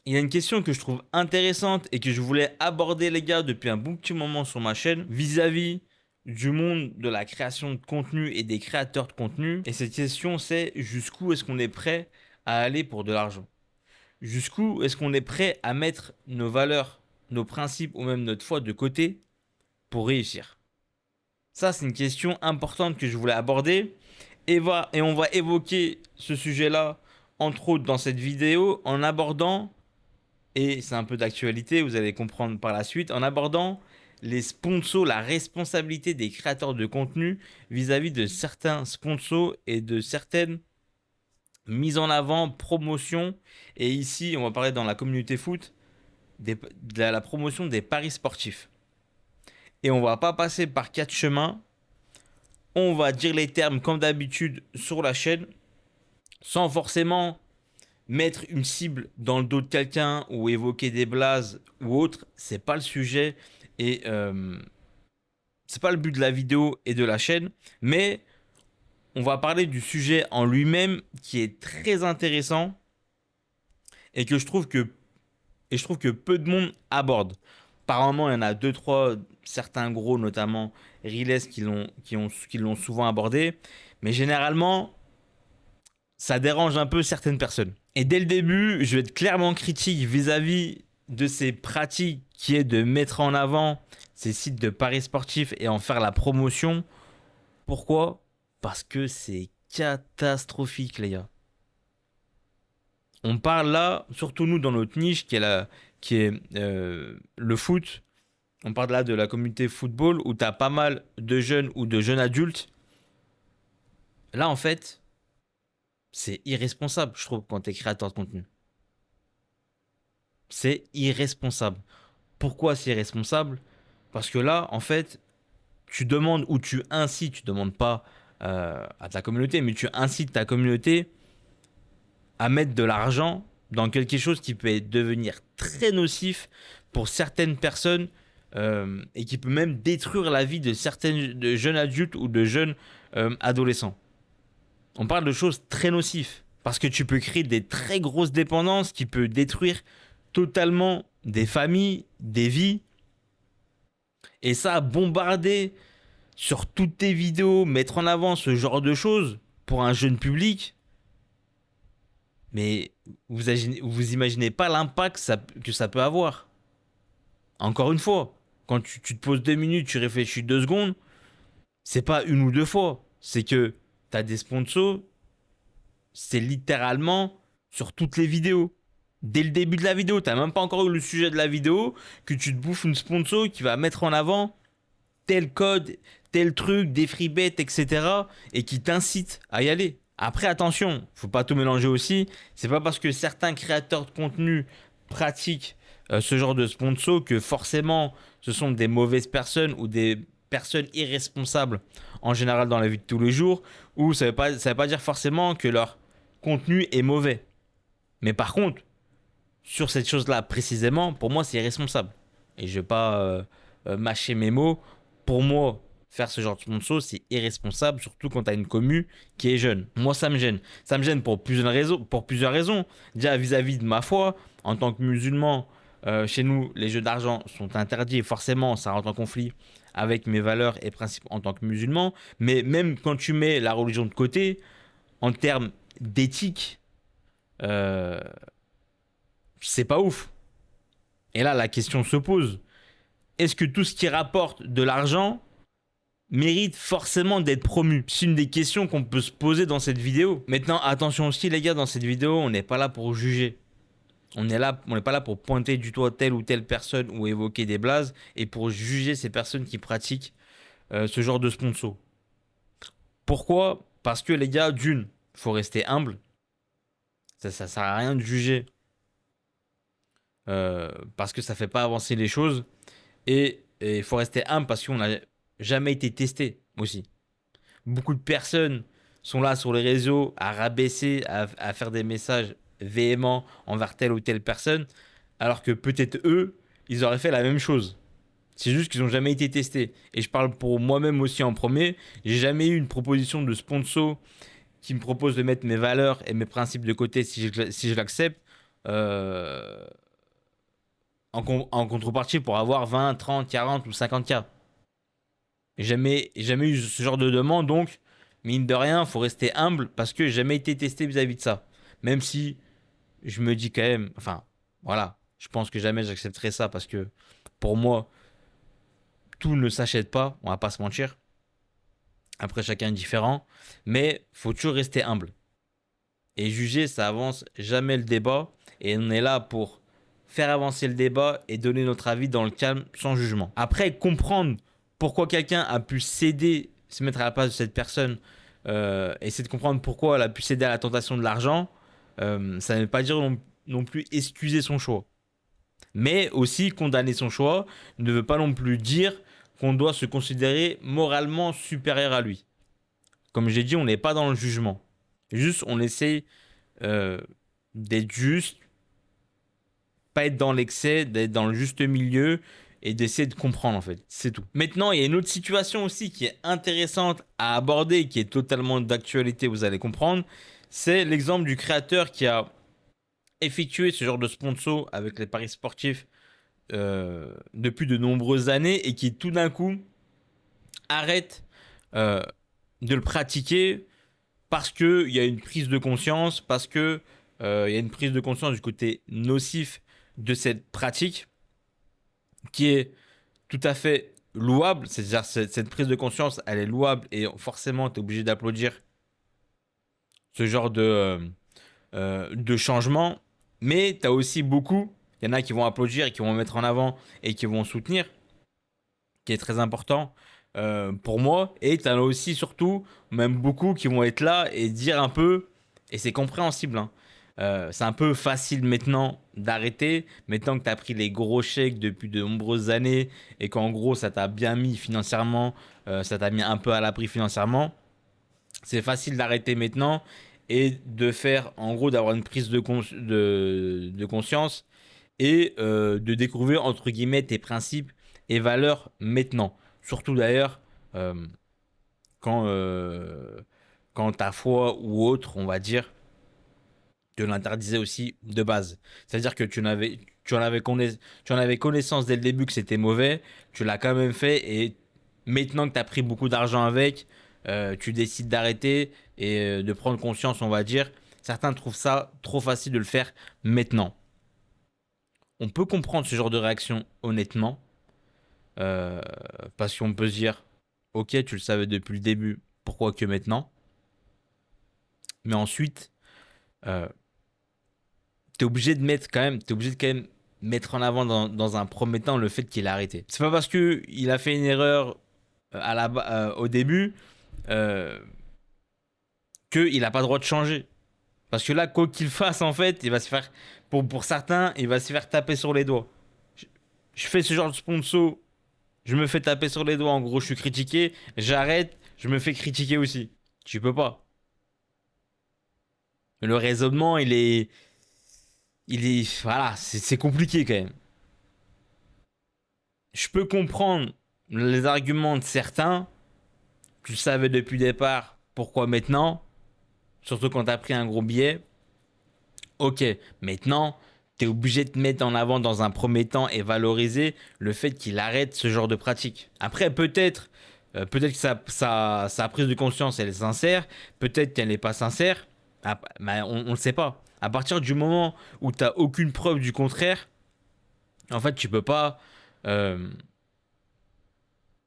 Il y a une question que je trouve intéressante et que je voulais aborder, les gars, depuis un bon petit moment sur ma chaîne, vis-à-vis du monde de la création de contenu et des créateurs de contenu. Et cette question, c'est jusqu'où est-ce qu'on est prêt à aller pour de l'argent? Jusqu'où est-ce qu'on est prêt à mettre nos valeurs, nos principes ou même notre foi de côté pour réussir? Ça, c'est une question importante que je voulais aborder. Et on va évoquer ce sujet-là, entre autres, dans cette vidéo, en abordant, et c'est un peu d'actualité, vous allez comprendre par la suite, en abordant les sponsors, la responsabilité des créateurs de contenu vis-à-vis de certains sponsors et de certaines mises en avant, promotions. Et ici, on va parler dans la communauté foot, de la promotion des paris sportifs. Et on va pas passer par quatre chemins. On va dire les termes comme d'habitude sur la chaîne, sans forcément mettre une cible dans le dos de quelqu'un ou évoquer des blazes ou autre. C'est pas le sujet et c'est pas le but de la vidéo et de la chaîne. Mais on va parler du sujet en lui-même qui est très intéressant et que je trouve que peu de monde aborde. Par moment, il y en a deux, trois, certains gros, notamment Riles, qui l'ont souvent abordé. Mais généralement, ça dérange un peu certaines personnes. Et dès le début, je vais être clairement critique vis-à-vis de ces pratiques qui est de mettre en avant ces sites de paris sportifs et en faire la promotion. Pourquoi? Parce que c'est catastrophique, les gars. On parle là, surtout nous dans notre niche, qui est le foot. On parle là de la communauté football où tu as pas mal de jeunes ou de jeunes adultes. Là, en fait, c'est irresponsable, je trouve, quand tu es créateur de contenu. C'est irresponsable. Pourquoi c'est irresponsable? Parce que là, en fait, tu demandes ou tu incites, tu demandes pas à ta communauté, mais tu incites ta communauté à mettre de l'argent dans quelque chose qui peut devenir très nocif pour certaines personnes et qui peut même détruire la vie de certains de jeunes adultes ou de jeunes adolescents. On parle de choses très nocives parce que tu peux créer des très grosses dépendances qui peuvent détruire totalement des familles, des vies. Et ça, bombarder sur toutes tes vidéos, mettre en avant ce genre de choses pour un jeune public, mais vous imaginez pas l'impact que ça peut avoir. Encore une fois, quand tu te poses 2 minutes, tu réfléchis 2 secondes, c'est pas une ou deux fois. C'est que tu as des sponsors, c'est littéralement sur toutes les vidéos. Dès le début de la vidéo, tu n'as même pas encore eu le sujet de la vidéo, que tu te bouffes une sponsor qui va mettre en avant tel code, tel truc, des free bets, etc. et qui t'incite à y aller. Après, attention, faut pas tout mélanger aussi. C'est pas parce que certains créateurs de contenu pratiquent ce genre de sponsor que forcément ce sont des mauvaises personnes ou des personnes irresponsables en général dans la vie de tous les jours, ou ça veut pas dire forcément que leur contenu est mauvais. Mais par contre, sur cette chose-là précisément, pour moi, c'est irresponsable. Et je vais pas mâcher mes mots. Pour moi, faire ce genre de sponsor, c'est irresponsable, surtout quand tu as une commu qui est jeune. Moi, ça me gêne. Ça me gêne pour plusieurs raisons. Pour plusieurs raisons. Déjà, vis-à-vis de ma foi, en tant que musulman, chez nous, les jeux d'argent sont interdits et forcément, ça rentre en conflit avec mes valeurs et principes en tant que musulman. Mais même quand tu mets la religion de côté, en termes d'éthique, euh, c'est pas ouf. Et là, la question se pose. Est-ce que tout ce qui rapporte de l'argent mérite forcément d'être promu? C'est une des questions qu'on peut se poser dans cette vidéo. Maintenant, attention aussi les gars, dans cette vidéo, on n'est pas là pour juger. On n'est pas là pour pointer du doigt telle ou telle personne ou évoquer des blazes et pour juger ces personnes qui pratiquent ce genre de sponsor. Pourquoi? Parce que les gars, d'une, faut rester humble. Ça sert à rien de juger parce que ça fait pas avancer les choses. Et il faut rester humble parce qu'on n'a jamais été testé aussi. Beaucoup de personnes sont là sur les réseaux à rabaisser, à faire des messages véhéments envers telle ou telle personne, alors que peut-être eux, ils auraient fait la même chose. C'est juste qu'ils n'ont jamais été testés. Et je parle pour moi-même aussi en premier. J'ai jamais eu une proposition de sponsor qui me propose de mettre mes valeurs et mes principes de côté si je l'accepte. en contrepartie pour avoir 20, 30, 40 ou 50K. Jamais eu ce genre de demande, donc mine de rien, faut rester humble parce que j'ai jamais été testé vis-à-vis de ça. Même si je me dis quand même, enfin, voilà, je pense que jamais j'accepterai ça parce que pour moi, tout ne s'achète pas, on va pas se mentir. Après, chacun est différent, mais faut toujours rester humble. Et juger, ça avance jamais le débat, et on est là pour faire avancer le débat et donner notre avis dans le calme, sans jugement. Après, comprendre pourquoi quelqu'un a pu céder, se mettre à la place de cette personne, essayer de comprendre pourquoi elle a pu céder à la tentation de l'argent, ça ne veut pas dire non plus excuser son choix. Mais aussi condamner son choix ne veut pas non plus dire qu'on doit se considérer moralement supérieur à lui. Comme j'ai dit, on n'est pas dans le jugement. Juste, on essaie euh, d'être juste, pas être dans l'excès, d'être dans le juste milieu et d'essayer de comprendre en fait. C'est tout. Maintenant, il y a une autre situation aussi qui est intéressante à aborder, qui est totalement d'actualité, vous allez comprendre. C'est l'exemple du créateur qui a effectué ce genre de sponsor avec les paris sportifs depuis de nombreuses années et qui tout d'un coup arrête euh, de le pratiquer parce qu'il y a une prise de conscience, parce que il y a une prise de conscience du côté nocif de cette pratique qui est tout à fait louable. C'est-à-dire cette prise de conscience, elle est louable et forcément, tu es obligé d'applaudir ce genre de changement. Mais tu as aussi beaucoup, il y en a qui vont applaudir et qui vont mettre en avant et qui vont soutenir, qui est très important pour moi. Et tu en as aussi surtout, même beaucoup, qui vont être là et dire un peu, et c'est compréhensible, hein, c'est un peu facile maintenant d'arrêter, maintenant que tu as pris les gros chèques depuis de nombreuses années et qu'en gros ça t'a bien mis financièrement, ça t'a mis un peu à l'abri financièrement, c'est facile d'arrêter maintenant et de faire en gros d'avoir une prise de conscience et de découvrir entre guillemets tes principes et valeurs maintenant. Surtout d'ailleurs euh, quand, quand ta foi ou autre, on va dire, te l'interdisait aussi de base. C'est-à-dire que tu en avais connaissance dès le début que c'était mauvais, tu l'as quand même fait et maintenant que tu as pris beaucoup d'argent avec, tu décides d'arrêter et de prendre conscience, on va dire. Certains trouvent ça trop facile de le faire maintenant. On peut comprendre ce genre de réaction honnêtement, euh, parce qu'on peut se dire, ok, tu le savais depuis le début, pourquoi que maintenant? Mais ensuite, euh, t'es obligé de quand même mettre en avant dans un premier temps le fait qu'il a arrêté. C'est pas parce que il a fait une erreur au début euh, qu'il a pas le droit de changer. Parce que là, quoi qu'il fasse, en fait, il va se faire, pour certains, il va se faire taper sur les doigts. Je, je fais ce genre de sponsor, je me fais taper sur les doigts, en gros, je suis critiqué, j'arrête, je me fais critiquer aussi. Tu peux pas. Le raisonnement, voilà, c'est compliqué quand même. Je peux comprendre les arguments de certains. Tu le savais depuis le départ. Pourquoi maintenant? Surtout quand tu as pris un gros billet. Ok, maintenant, tu es obligé de te mettre en avant dans un premier temps et valoriser le fait qu'il arrête ce genre de pratique. Après, peut-être que sa prise de conscience, elle est sincère. Peut-être qu'elle n'est pas sincère. Ah, mais on ne le sait pas. À partir du moment où tu n'as aucune preuve du contraire, en fait, tu peux pas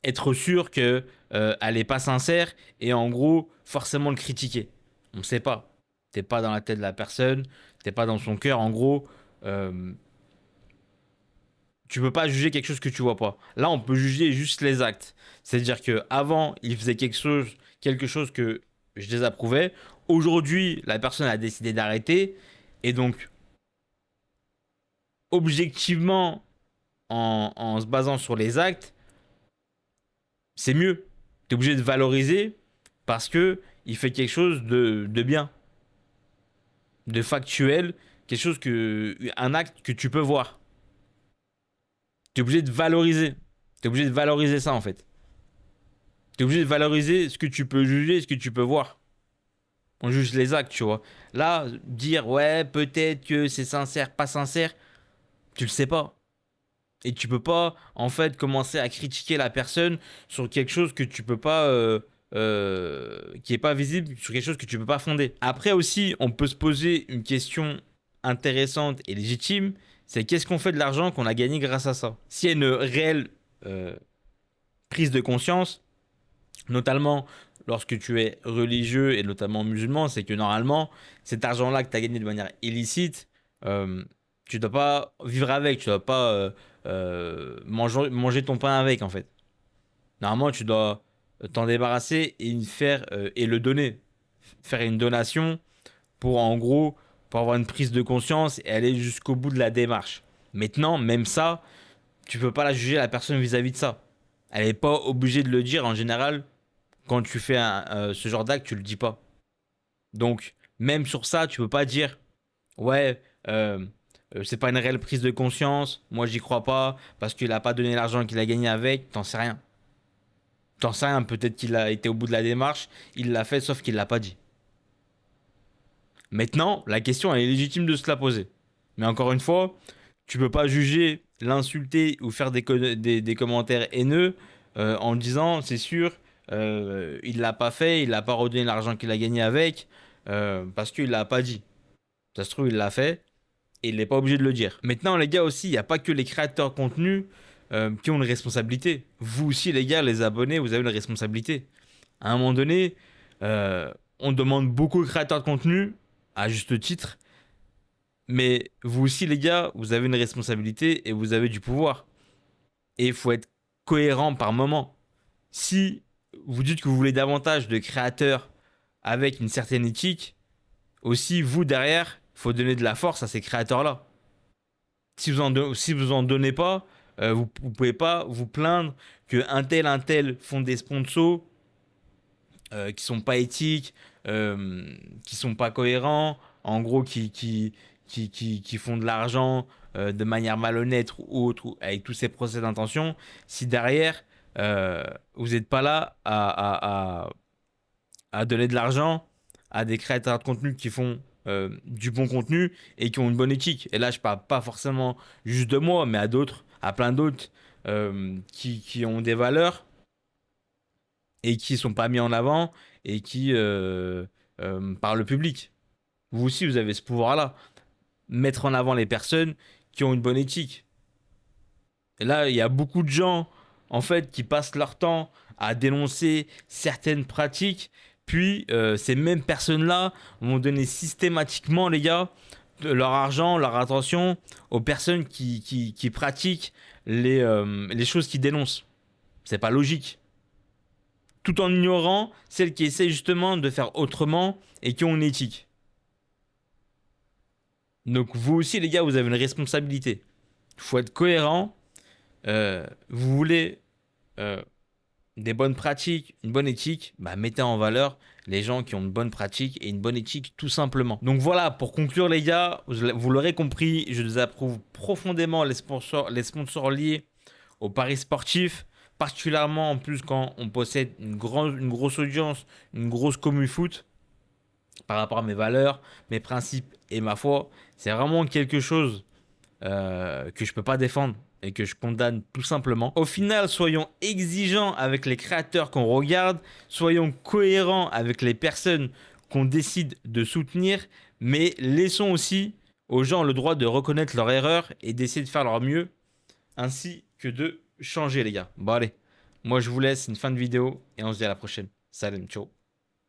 être sûr que elle est pas sincère et en gros forcément le critiquer. On ne sait pas. T'es pas dans la tête de la personne, t'es pas dans son cœur. En gros, euh, tu peux pas juger quelque chose que tu vois pas. Là, on peut juger juste les actes. C'est-à-dire que avant, il faisait quelque chose que je désapprouvais. Aujourd'hui, la personne a décidé d'arrêter et donc objectivement, en se basant sur les actes, c'est mieux. Tu es obligé de valoriser parce que il fait quelque chose de bien, de factuel, un acte que tu peux voir. Tu es obligé de valoriser. Tu es obligé de valoriser ça en fait. Tu es obligé de valoriser ce que tu peux juger, ce que tu peux voir. On juge les actes, tu vois. Là, dire ouais, peut-être que c'est sincère, pas sincère, tu le sais pas. Et tu peux pas, en fait, commencer à critiquer la personne sur quelque chose que tu peux pas, qui est pas visible, sur quelque chose que tu peux pas fonder. Après aussi, on peut se poser une question intéressante et légitime, c'est qu'est-ce qu'on fait de l'argent qu'on a gagné grâce à ça? S'il y a une réelle euh, prise de conscience, notamment lorsque tu es religieux et notamment musulman, c'est que normalement, cet argent-là que tu as gagné de manière illicite, euh, tu ne dois pas vivre avec, tu ne dois pas manger ton pain avec, en fait. Normalement, tu dois t'en débarrasser et faire et le donner. Faire une donation pour, en gros, pour avoir une prise de conscience et aller jusqu'au bout de la démarche. Maintenant, même ça, tu peux pas la juger la personne vis-à-vis de ça. Elle n'est pas obligée de le dire en général. Quand tu fais ce genre d'acte, tu le dis pas. Donc, même sur ça, tu peux pas dire, ouais, c'est pas une réelle prise de conscience, moi j'y crois pas, parce qu'il a pas donné l'argent qu'il a gagné avec, t'en sais rien. T'en sais rien, peut-être qu'il a été au bout de la démarche, il l'a fait, sauf qu'il l'a pas dit. Maintenant, la question, elle est légitime de se la poser. Mais encore une fois, tu peux pas juger, l'insulter ou faire des commentaires haineux en disant, c'est sûr, il l'a pas fait, il n'a pas redonné l'argent qu'il a gagné avec, parce qu'il l'a pas dit. Ça se trouve, il l'a fait et il n'est pas obligé de le dire. Maintenant, les gars aussi, il n'y a pas que les créateurs de contenu qui ont une responsabilité. Vous aussi, les gars, les abonnés, vous avez une responsabilité. À un moment donné, on demande beaucoup aux créateurs de contenu, à juste titre, mais vous aussi, les gars, vous avez une responsabilité et vous avez du pouvoir. Et il faut être cohérent par moment. Si vous dites que vous voulez davantage de créateurs avec une certaine éthique, aussi, vous, derrière, il faut donner de la force à ces créateurs-là. Si vous en donnez pas, vous pouvez pas vous plaindre que un tel font des sponsors qui sont pas éthiques, qui sont pas cohérents, en gros qui font de l'argent de manière malhonnête ou autre, ou avec tous ces procès d'intention, si derrière vous n'êtes pas là à donner de l'argent à des créateurs de contenu qui font du bon contenu et qui ont une bonne éthique. Et là, je parle pas forcément juste de moi, mais à d'autres, à plein d'autres qui ont des valeurs et qui sont pas mis en avant et qui par le public. Vous aussi, vous avez ce pouvoir-là. Mettre en avant les personnes qui ont une bonne éthique. Et là, il y a beaucoup de gens, en fait, qui passent leur temps à dénoncer certaines pratiques, puis ces mêmes personnes-là vont donner systématiquement, les gars, leur argent, leur attention aux personnes qui pratiquent les choses qu'ils dénoncent. C'est pas logique. Tout en ignorant celles qui essaient justement de faire autrement et qui ont une éthique. Donc vous aussi, les gars, vous avez une responsabilité. Il faut être cohérent. Vous voulez des bonnes pratiques, une bonne éthique, bah, mettez en valeur les gens qui ont une bonne pratique et une bonne éthique tout simplement. Donc voilà, pour conclure les gars, vous l'aurez compris, je désapprouve profondément les sponsors liés aux paris sportifs, particulièrement en plus quand on possède une grosse audience, une grosse commu foot, par rapport à mes valeurs, mes principes et ma foi. C'est vraiment quelque chose que je peux pas défendre et que je condamne tout simplement. Au final, soyons exigeants avec les créateurs qu'on regarde, soyons cohérents avec les personnes qu'on décide de soutenir, mais laissons aussi aux gens le droit de reconnaître leurs erreurs et d'essayer de faire leur mieux, ainsi que de changer les gars. Bon allez, moi je vous laisse, une fin de vidéo et on se dit à la prochaine. Salut, ciao.